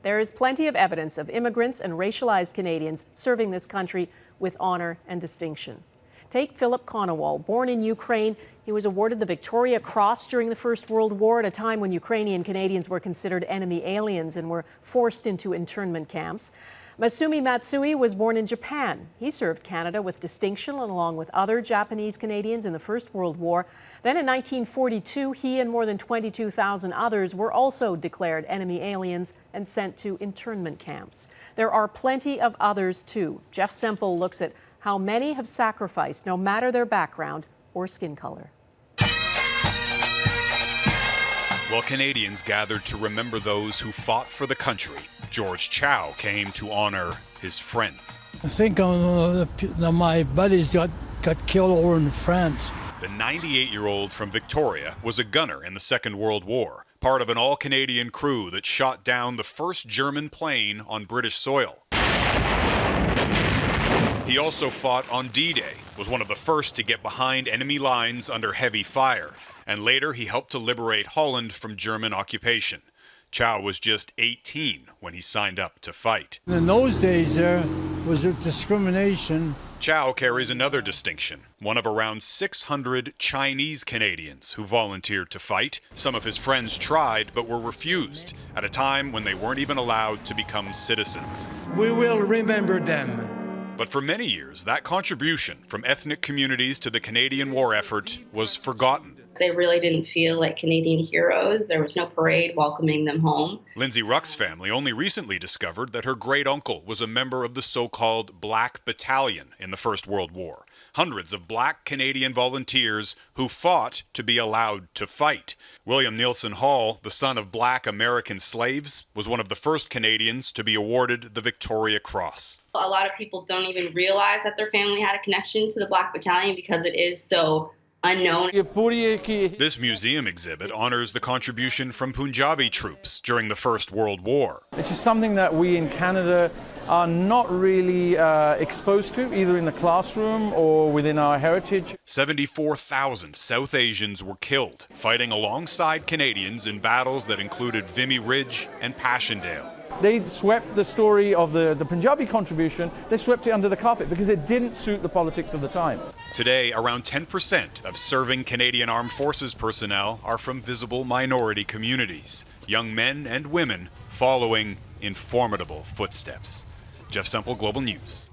There is plenty of evidence of immigrants and racialized Canadians serving this country with honor and distinction. Take Philip Konowal, born in Ukraine. He was awarded the Victoria Cross during the First World War at a time when Ukrainian Canadians were considered enemy aliens and were forced into internment camps. Masumi Matsui was born in Japan. He served Canada with distinction along with other Japanese Canadians in the First World War. Then in 1942, he and more than 22,000 others were also declared enemy aliens and sent to internment camps. There are plenty of others too. Jeff Semple looks at how many have sacrificed, no matter their background or skin color. While Canadians gathered to remember those who fought for the country, George Chow came to honor his friends. I think my buddies got killed over in France. The 98-year-old from Victoria was a gunner in the Second World War, part of an all-Canadian crew that shot down the first German plane on British soil. He also fought on D-Day, was one of the first to get behind enemy lines under heavy fire, and later he helped to liberate Holland from German occupation. Chow was just 18 when he signed up to fight. In those days there was a discrimination. Chow carries another distinction, one of around 600 Chinese Canadians who volunteered to fight. Some of his friends tried but were refused at a time when they weren't even allowed to become citizens. We will remember them. But for many years, that contribution from ethnic communities to the Canadian war effort was forgotten. They really didn't feel like Canadian heroes. There was no parade welcoming them home. Lindsay Ruck's family only recently discovered that her great-uncle was a member of the so-called Black Battalion in the First World War. Hundreds of Black Canadian volunteers who fought to be allowed to fight. William Nielsen Hall, the son of Black American slaves, was one of the first Canadians to be awarded the Victoria Cross. A lot of people don't even realize that their family had a connection to the Black Battalion because it is so unknown. This museum exhibit honors the contribution from Punjabi troops during the First World War. It's just something that we in Canada are not really exposed to, either in the classroom or within our heritage. 74,000 South Asians were killed, fighting alongside Canadians in battles that included Vimy Ridge and Passchendaele. They swept the story of the Punjabi contribution, they swept it under the carpet because it didn't suit the politics of the time. Today, around 10% of serving Canadian Armed Forces personnel are from visible minority communities, young men and women following in formidable footsteps. Jeff Semple, Global News.